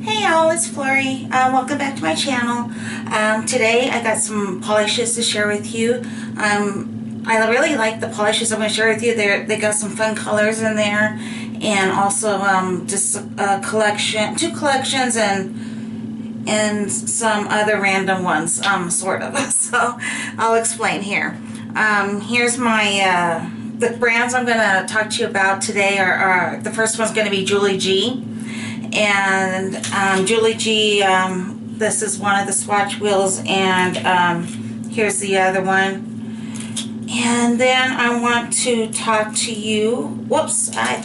Hey y'all, it's Flurry. Welcome back to my channel. Today I got some polishes to share with you. I really like the polishes I'm going to share with you. They got some fun colors in there, and also just a collection, two collections, and some other random ones, sort of. So I'll explain here. Here's my the brands I'm going to talk to you about today are the first one's going to be JulieG. And JulieG, this is one of the swatch wheels, and here's the other one. And then I want to talk to you, whoops, I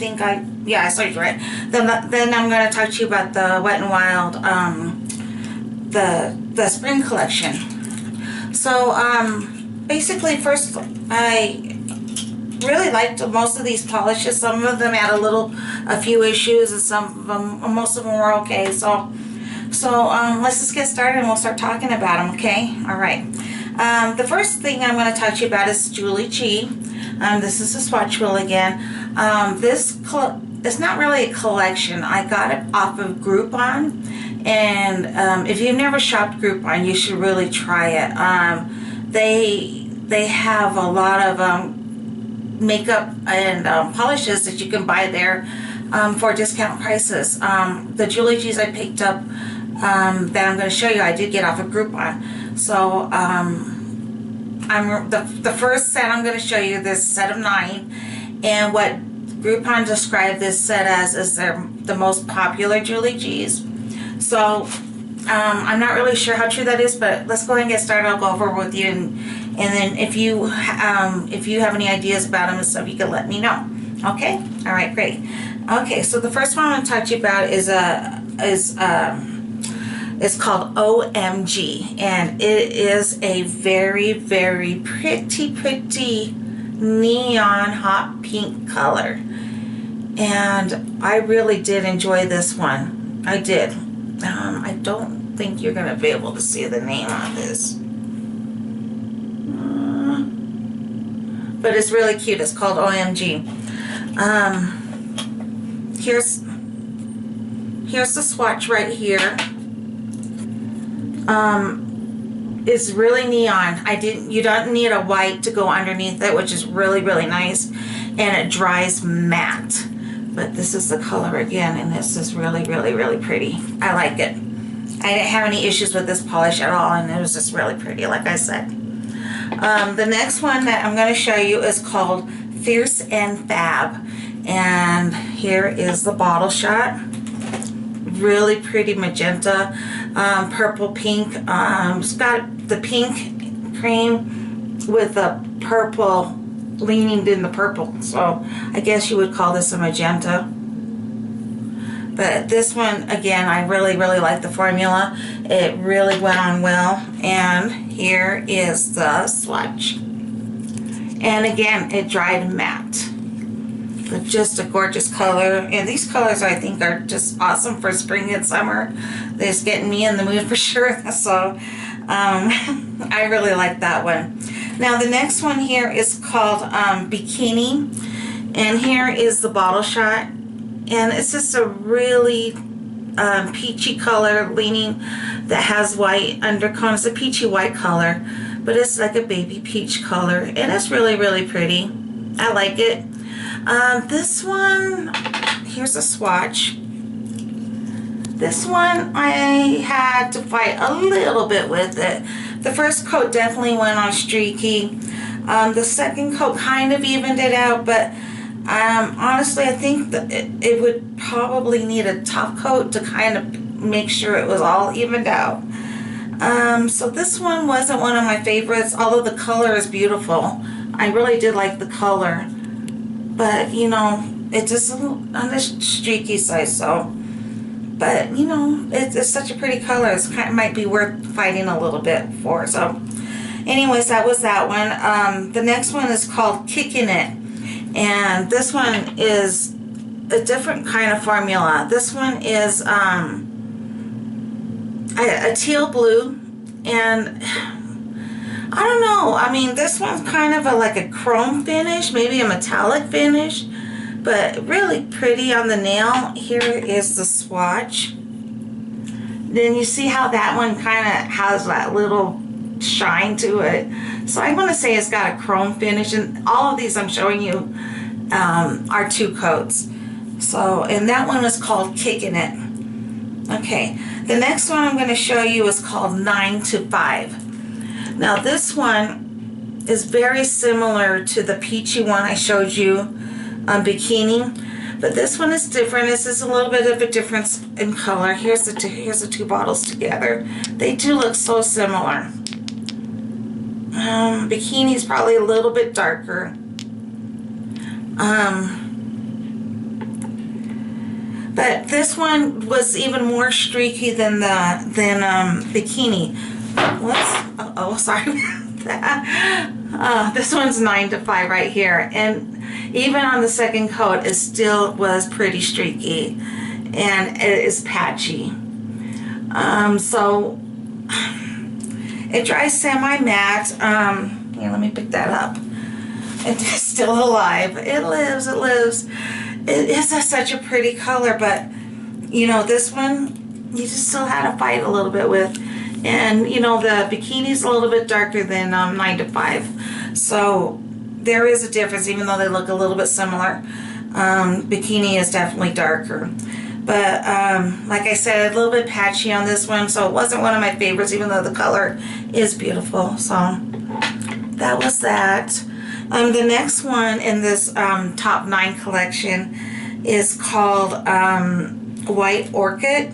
saw you right. Then I'm going to talk to you about the Wet n Wild, the spring collection. So basically, first, I really liked most of these polishes. Some of them had a few issues, and most of them were okay. So let's just get started and we'll start talking about them. Okay, all right. The first thing I'm going to talk to you about is JulieG. This is a swatch wheel again. It's not really a collection. I got it off of Groupon, and if you've never shopped Groupon, you should really try it. They have a lot of makeup and polishes that you can buy there for discount prices. The JulieG's I picked up that I'm going to show you, I did get off of Groupon. So the first set I'm going to show you, this set of 9, and what Groupon described this set as is the most popular JulieG's. So I'm not really sure how true that is, but let's go ahead and get started. I'll go over with you, and then if you have any ideas about them and stuff, you can let me know. Okay? All right, great. Okay, so the first one I'm going to talk to you about is it's called OMG, and it is a very, very pretty neon hot pink color, and I really did enjoy this one. I did. I don't think you're going to be able to see the name on this. But it's really cute. It's called OMG. Here's the swatch right here. It's really neon. You don't need a white to go underneath it, which is really, really nice. And it dries matte. But this is the color again, and this is really, really, really pretty. I like it. I didn't have any issues with this polish at all, and it was just really pretty, like I said. The next one that I'm going to show you is called Fierce and Fab. And here is the bottle shot. Really pretty magenta, purple pink. It's got the pink cream with the purple leaning in the purple, so I guess you would call this a magenta. But this one, again, I really, really like the formula. It really went on well. And here is the swatch. And again, it dried matte. But just a gorgeous color. And these colors, I think, are just awesome for spring and summer. They're just getting me in the mood for sure. So I really like that one. Now the next one here is called Bikini, and here is the bottle shot, and it's just a really peachy color leaning that has white undertone. It's a peachy white color, but it's like a baby peach color, and it's really, really pretty. I like it. This one, here's a swatch. This one I had to fight a little bit with it. The first coat definitely went on streaky. The second coat kind of evened it out, but honestly, I think that it would probably need a top coat to kind of make sure it was all evened out. So this one wasn't one of my favorites, although the color is beautiful. I really did like the color, but you know, it's just on the streaky side. So, but you know, it's such a pretty color. It might be worth fighting a little bit for. So anyways, that was that one. The next one is called Kicking It, and this one is a different kind of formula. This one is a teal blue, and I don't know, I mean, this one's kind of like a chrome finish, maybe a metallic finish, but really pretty on the nail. Here is the swatch. then you see how that one kind of has that little shine to it. So I'm going to say it's got a chrome finish, and all of these I'm showing you are 2 coats. So, and that one is called Kicking It. Okay, the next one I'm going to show you is called 9 to 5. Now this one is very similar to the peachy one I showed you on bikini, but this one is different. This is a little bit of a difference in color. Here's the 2 bottles together. They do look so similar. Bikini is probably a little bit darker. But this one was even more streaky than bikini. Oh, sorry about that. This one's 9 to 5 right here, and even on the second coat, it still was pretty streaky, and it is patchy. So it dries semi-matte. Here, let me pick that up. It's still alive. It lives. It lives. It is such a pretty color, but you know, this one you just still had to fight a little bit with. And you know, the bikini's a little bit darker than 9 to 5, so there is a difference, even though they look a little bit similar. Bikini is definitely darker, but like I said, a little bit patchy on this one, so it wasn't one of my favorites, even though the color is beautiful. So that was that. The next one in this top 9 collection is called White Orchid,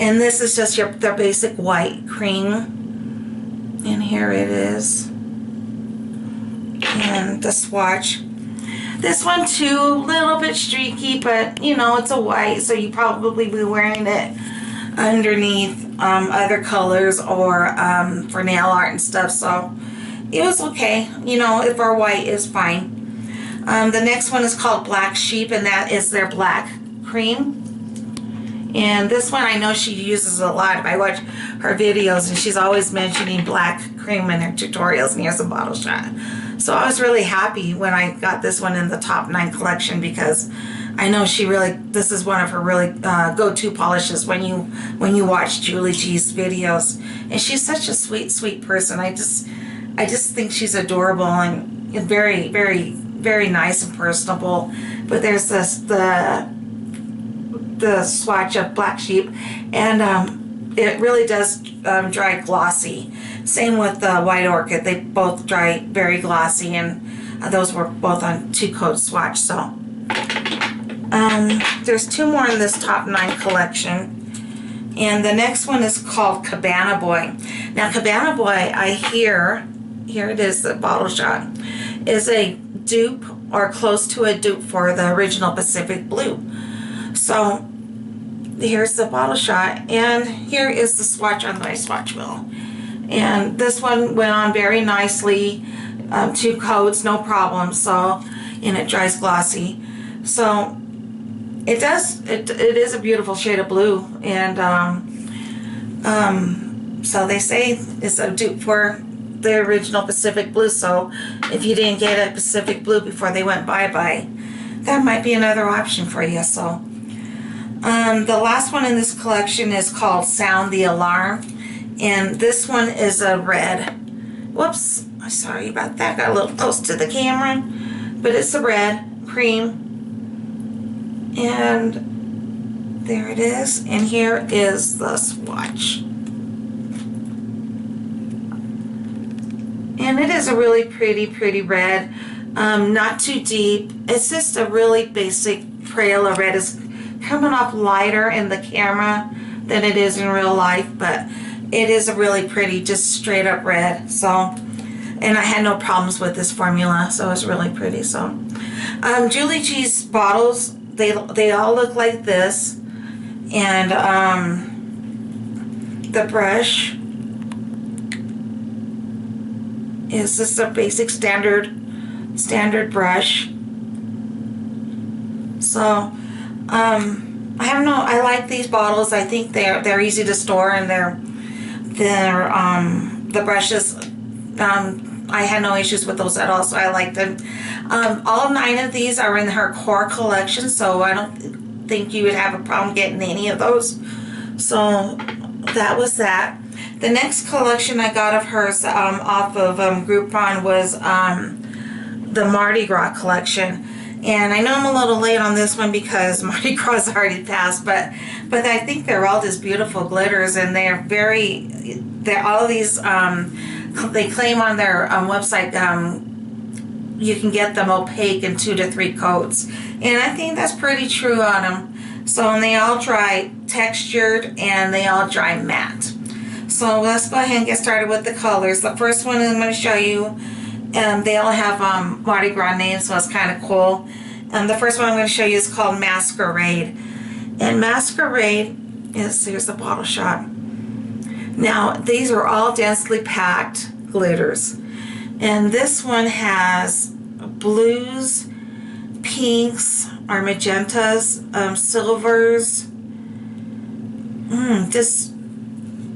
and this is just their basic white cream, and here it is, and the swatch. This one too, a little bit streaky, but you know, it's a white, so you probably be wearing it underneath other colors or for nail art and stuff, so it was okay. You know, if our white is fine. The next one is called Black Sheep, and that is their black cream. And this one I know she uses a lot. I watch her videos and she's always mentioning black cream in her tutorials, and here's a bottle shot. So I was really happy when I got this one in the top 9 collection, because I know she really, this is one of her really go-to polishes when you watch Julie G's videos. And she's such a sweet person. I just think she's adorable and very, very, very nice and personable. But there's this, the swatch of Black Sheep, and it really does dry glossy. Same with the White Orchid. They both dry very glossy, and those were both on 2-coat swatch. So there's 2 more in this top 9 collection. And the next one is called Cabana Boy. Now Cabana Boy, here it is, the bottle shot, is a dupe or close to a dupe for the original Pacific Blue. So here's the bottle shot, and here is the swatch on my swatch wheel. And this one went on very nicely, 2 coats, no problem. So, and it dries glossy. So it is a beautiful shade of blue, and so they say it's a dupe for the original Pacific Blue. So if you didn't get a Pacific Blue before they went bye-bye, that might be another option for you. So the last one in this collection is called Sound the Alarm, and this one is a red. Whoops, I'm sorry about that, got a little close to the camera, but it's a red cream, and there it is, and here is the swatch. And it is a really pretty red, not too deep. It's just a really basic Crayola red. It's coming off lighter in the camera than it is in real life, but it is a really pretty, just straight up red. So, and I had no problems with this formula, so it's really pretty. So Julie G's bottles, they all look like this, and the brush is just a basic standard brush. So I like these bottles. I think they're easy to store, and the brushes, I had no issues with those at all, so I like them. All 9 of these are in her core collection, so I don't think you would have a problem getting any of those. So that was that. The next collection I got of hers off of Groupon was the Mardi Gras collection. And I know I'm a little late on this one because Mardi Gras already passed, but I think they're all just beautiful glitters, and they're all these, they claim on their website you can get them opaque in 2 to 3 coats. And I think that's pretty true on them. So, and they all dry textured and they all dry matte. So let's go ahead and get started with the colors. The first one I'm going to show you, they all have Mardi Gras names, so it's kind of cool. The first one I'm going to show you is called Masquerade. And Masquerade is, here's the bottle shot. Now, these are all densely packed glitters. And this one has blues, pinks, or magentas, silvers.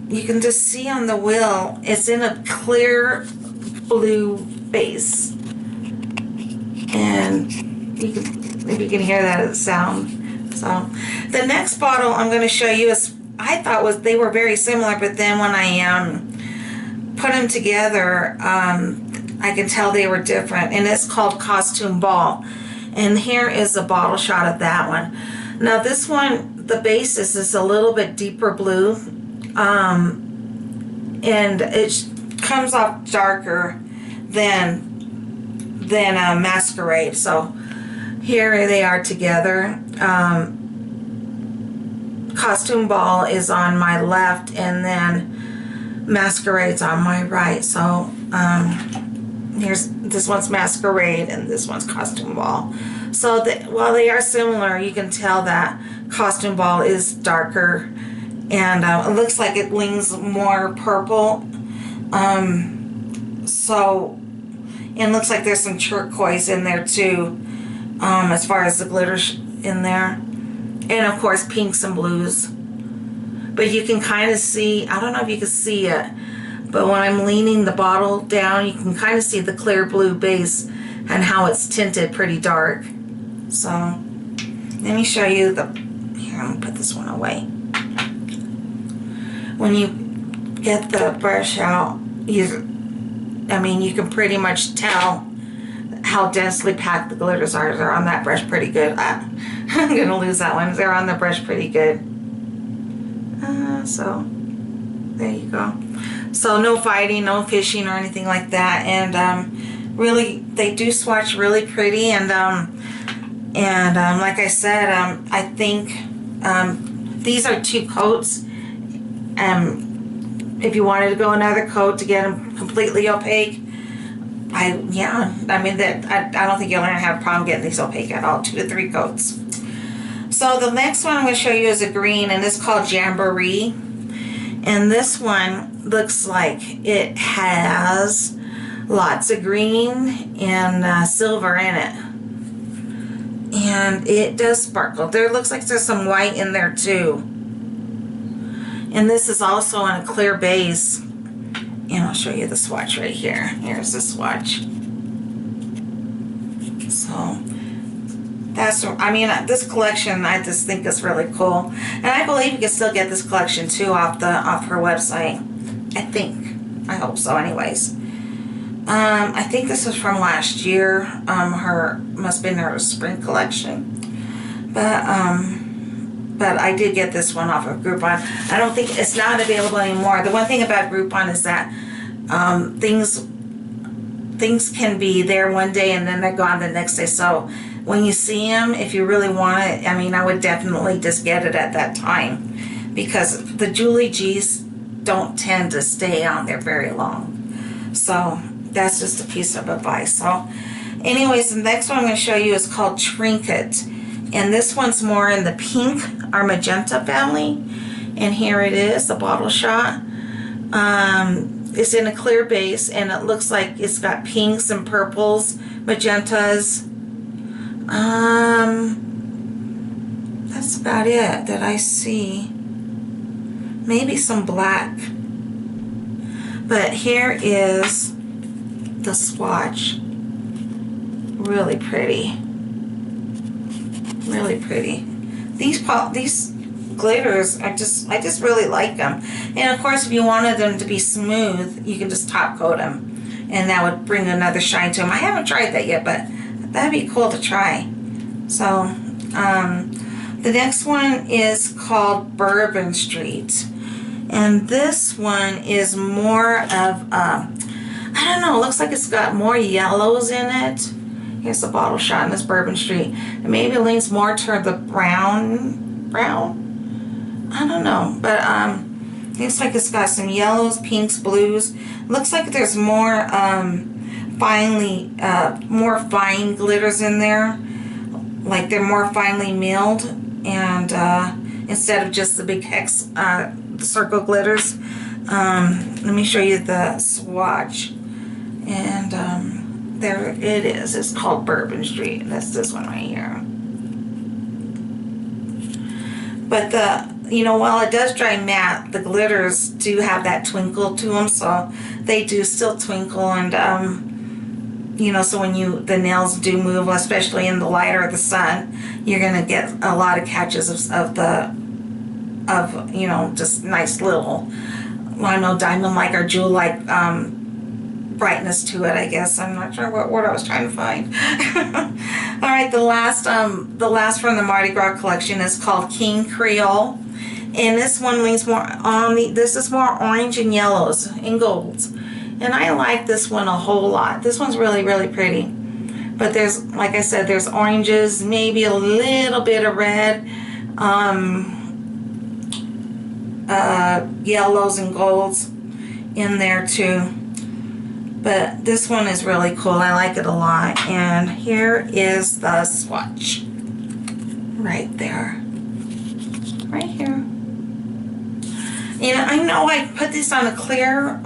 You can just see on the wheel, it's in a clear blue base. And maybe you can hear that sound. So the next bottle I'm going to show you is, I thought they were very similar, but then when I put them together, I can tell they were different. And it's called Costume Ball. And here is a bottle shot of that one. Now this one, the basis is a little bit deeper blue. And it comes off darker than Masquerade. So here they are together. Costume Ball is on my left, and then Masquerade's on my right. So this one's Masquerade and this one's Costume Ball. So while they are similar, you can tell that Costume Ball is darker, and it looks like it leans more purple. So it looks like there's some turquoise in there too, as far as the glitter in there. And of course pinks and blues. But you can kind of see, I don't know if you can see it, but when I'm leaning the bottle down, you can kind of see the clear blue base and how it's tinted pretty dark. So let me show you here, I'm gonna put this one away. When you get the brush out, you can pretty much tell how densely packed the glitters are. They're on that brush pretty good. I'm gonna lose that one. They're on the brush pretty good. So there you go. So no fighting, no fishing or anything like that. And really, they do swatch really pretty. And like I said, I think these are 2 coats. If you wanted to go another coat to get them completely opaque, I don't think you'll have a problem getting these opaque at all. 2 to 3 coats. So the next one I'm going to show you is a green, and it's called Jamboree. And this one looks like it has lots of green and silver in it. And it does sparkle. There looks like there's some white in there too. And this is also on a clear base. And I'll show you the swatch right here. Here's the swatch. So this collection I just think is really cool. And I believe you can still get this collection too off her website. I think. I hope so anyways. I think this is from last year. Must have been her spring collection. But I did get this one off of Groupon. I don't think it's not available anymore. The one thing about Groupon is that things can be there one day and then they're gone the next day. So when you see them, if you really want it, I would definitely just get it at that time, because the Julie G's don't tend to stay on there very long. So that's just a piece of advice. So anyways, the next one I'm going to show you is called Trinket. And this one's more in the pink or magenta family. And here it is, the bottle shot. It's in a clear base, and it looks like it's got pinks and purples, magentas. That's about it that I see. Maybe some black. But here is the swatch. Really pretty. Really pretty. These glitters, I just really like them. And of course, if you wanted them to be smooth, you can just top coat them, and that would bring another shine to them. I haven't tried that yet, but that'd be cool to try. So the next one is called Bourbon Street, and this one is more of I don't know, it looks like it's got more yellows in it. Here's the bottle shot in this Bourbon Street. It maybe leans more toward the brown. I don't know, but looks like it's got some yellows, pinks, blues. Looks like there's more more fine glitters in there, like they're more finely milled, and instead of just the big hex circle glitters. Let me show you the swatch, and there it is. It's called Bourbon Street. That's this one right here. But while it does dry matte, the glitters do have that twinkle to them, so they do still twinkle, and so when the nails do move, especially in the light or the sun, you're gonna get a lot of catches of just nice little, I don't know, diamond-like or jewel-like brightness to it, I guess. I'm not sure what word I was trying to find. All right, the last from the Mardi Gras collection is called King Creole, and this one leans more on this is more orange and yellows and golds, and I like this one a whole lot. This one's really, really pretty, but there's, like I said, there's oranges, maybe a little bit of red, yellows and golds in there too. But this one is really cool. I like it a lot. And here is the swatch. Right there. Right here. And I know I put this on a clear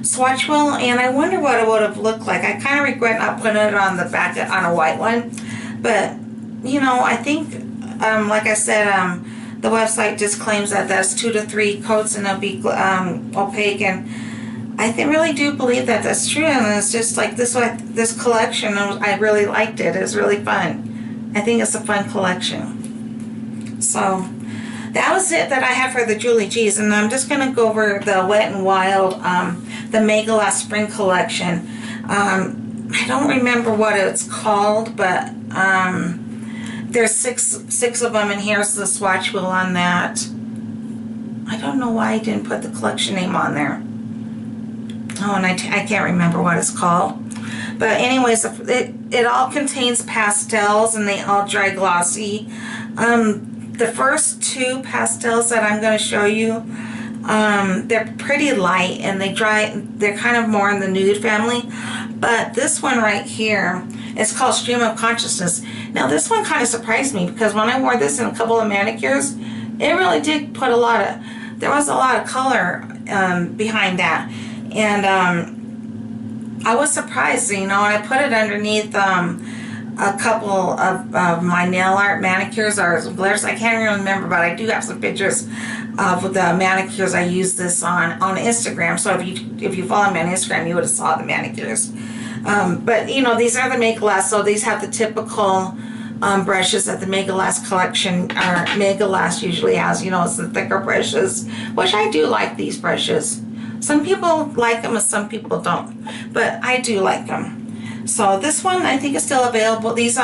swatch wheel, and I wonder what it would have looked like. I kind of regret not putting it on the back on a white one. But, I think, like I said, the website just claims that that's 2 to 3 coats and it'll be opaque, and I really do believe that that's true. And it's just like this collection, I really liked it. It's really fun. I think it's a fun collection. So that was it that I have for the Julie G's, and I'm just going to go over the Wet and Wild, the Mega Last Spring collection. I don't remember what it's called, but there's six of them, and here's the swatch wheel on that. I don't know why I didn't put the collection name on there. Oh, and I can't remember what it's called. But anyways, it all contains pastels, and they all dry glossy. The first 2 pastels that I'm going to show you, they're pretty light, and they're kind of more in the nude family. But this one right here, it's called Stream of Consciousness. Now this one kind of surprised me, because when I wore this in a couple of manicures, it really did put there was a lot of color behind that. And I was surprised, and I put it underneath a couple of my nail art manicures or glitters. I can't even remember, but I do have some pictures of the manicures I used this on Instagram. So if you follow me on Instagram, you would have saw the manicures. But these are the Mega Last, so these have the typical brushes that the Mega Last collection, or Mega Last usually has. It's the thicker brushes, which I do like these brushes. Some people like them and some people don't, but I do like them. So this one, I think, is still available. This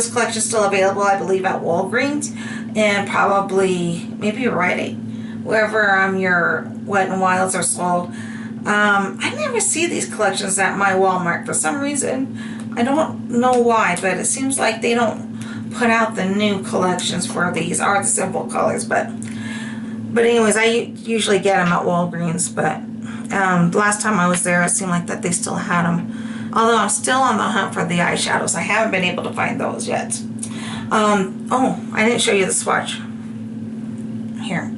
collection is still available, I believe, at Walgreens, and probably, maybe you're right, wherever your Wet and Wilds are sold. I never see these collections at my Walmart for some reason. I don't know why, but it seems like they don't put out the new collections for these, or the simple colors. But anyways, I usually get them at Walgreens. But last time I was there, it seemed like that they still had them. Although I'm still on the hunt for the eyeshadows. I haven't been able to find those yet. Oh, I didn't show you the swatch. Here.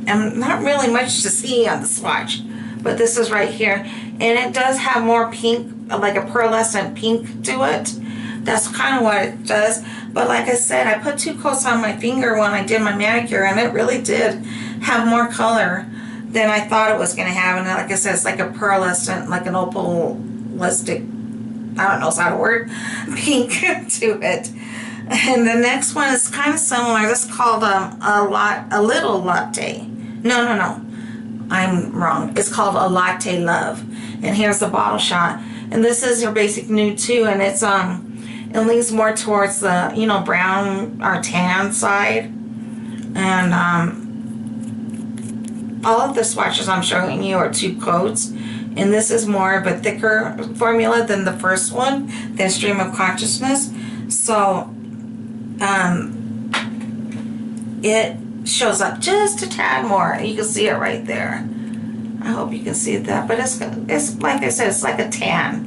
And not really much to see on the swatch, but this is right here. And it does have more pink, like a pearlescent pink to it. That's kind of what it does. But like I said, I put 2 coats on my finger when I did my manicure, and it really did have more color than I thought it was going to have. And like I said, it's like a pearlescent, like an opalistic, I don't know, is that a word? Pink to it. And the next one is kind of similar. This is called a little latte. No. I'm wrong. It's called a latte love. And here's the bottle shot. And this is your basic nude too. And it's it leans more towards the brown or tan side. And all of the swatches I'm showing you are 2 coats. And this is more of a thicker formula than the first one, than Stream of Consciousness. So it shows up just a tad more. You can see it right there. I hope you can see that. But it's like I said, it's like a tan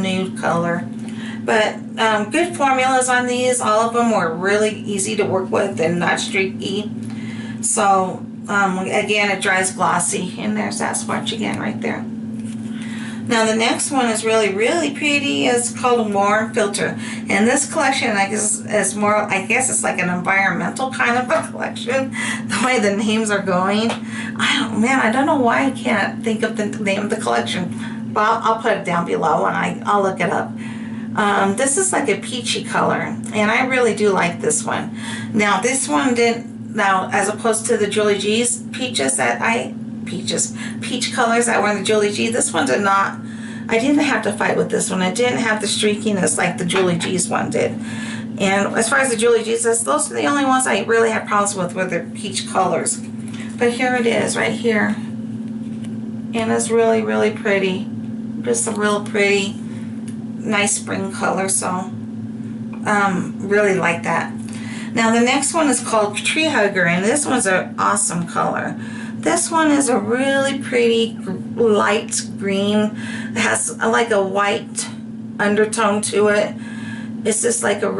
nude color. But good formulas on these. All of them were really easy to work with and not streaky. So again, it dries glossy. And there's that swatch again right there. Now the next one is really, really pretty. It's called Warm Filter. And this collection, I guess, is more, I guess it's like an environmental kind of a collection. The way the names are going. I don't know why I can't think of the name of the collection. But I'll put it down below and I'll look it up. This is like a peachy color. And I really do like this one. Now this one as opposed to the Julie G's peaches peach colors that were in the Julie G. This one did not. I didn't have to fight with this one. It didn't have the streakiness like the Julie G's one did. And as far as the Julie G's, those are the only ones I really had problems with were the peach colors. But here it is, right here. And it's really, really pretty. Just a real pretty, nice spring color. So, really like that. Now the next one is called Tree Hugger, and this one's an awesome color. This one is a really pretty light green. It has like a white undertone to it. It's just like a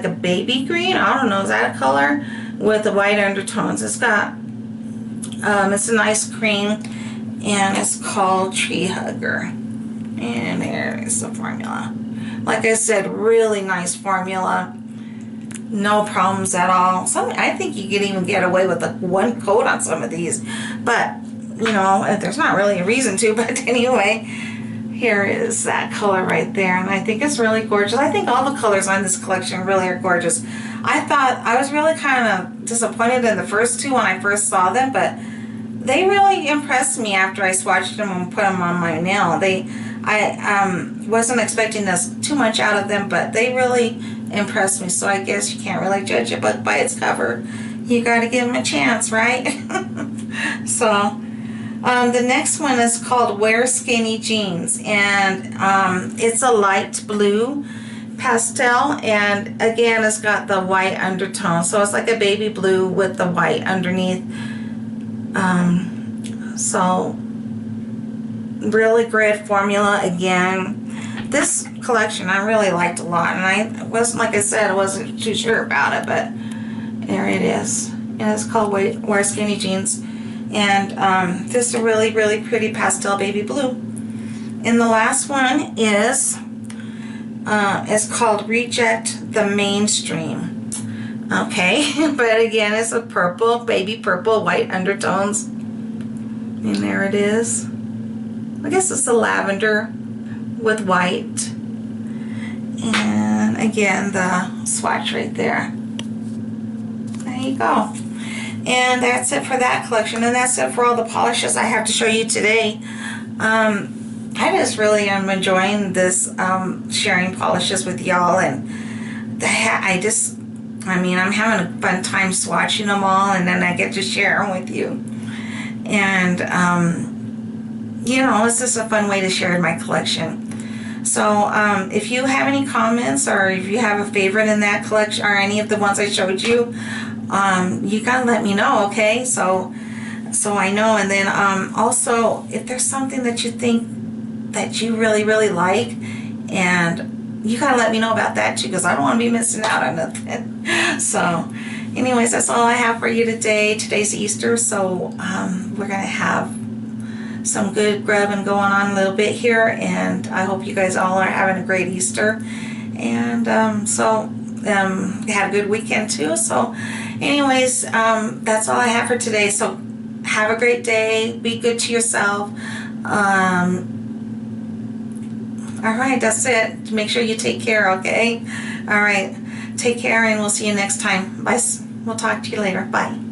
baby green. I don't know, is that a color? With the white undertones. It's got, it's a nice cream, and it's called Tree Hugger. And there is the formula. Like I said, really nice formula. No problems at all. I think you could even get away with one coat on some of these, but there's not really a reason to. But anyway, here is that color right there, and I think it's really gorgeous. I think all the colors on this collection really are gorgeous. I was really kind of disappointed in the first 2 when I first saw them, but they really impressed me after I swatched them and put them on my nail. I wasn't expecting too much out of them, but they really impressed me. So I guess you can't really judge a book by its cover. You got to give them a chance, right? So the next one is called Wear Skinny Jeans, and it's a light blue pastel, and again it's got the white undertone, so it's like a baby blue with the white underneath. So really great formula again. This collection I really liked a lot, and I wasn't, like I said, I wasn't too sure about it, but there it is. And it's called Wear Skinny Jeans, and just a really, really pretty pastel baby blue. And the last one is called Reject the Mainstream. Okay, but again, it's a purple, baby purple, white undertones, and there it is. I guess it's a lavender with white, and again the swatch right there. There you go. And that's it for that collection, and that's it for all the polishes I have to show you today. I just really am enjoying this sharing polishes with y'all, and I'm having a fun time swatching them all, and then I get to share them with you. And it's just a fun way to share my collection. So if you have any comments, or if you have a favorite in that collection or any of the ones I showed you, you gotta let me know, okay? So I know. And then also, if there's something that you think that you really, really like, and you gotta let me know about that too, because I don't want to be missing out on nothing. So anyways, that's all I have for you today. Today's Easter, so we're gonna have some good grubbing going on a little bit here, and I hope you guys all are having a great Easter, and had a good weekend too. So anyways, that's all I have for today. So have a great day, be good to yourself. All right, that's it. Make sure you take care, okay? All right, Take care, and we'll see you next time. Bye. We'll talk to you later. Bye.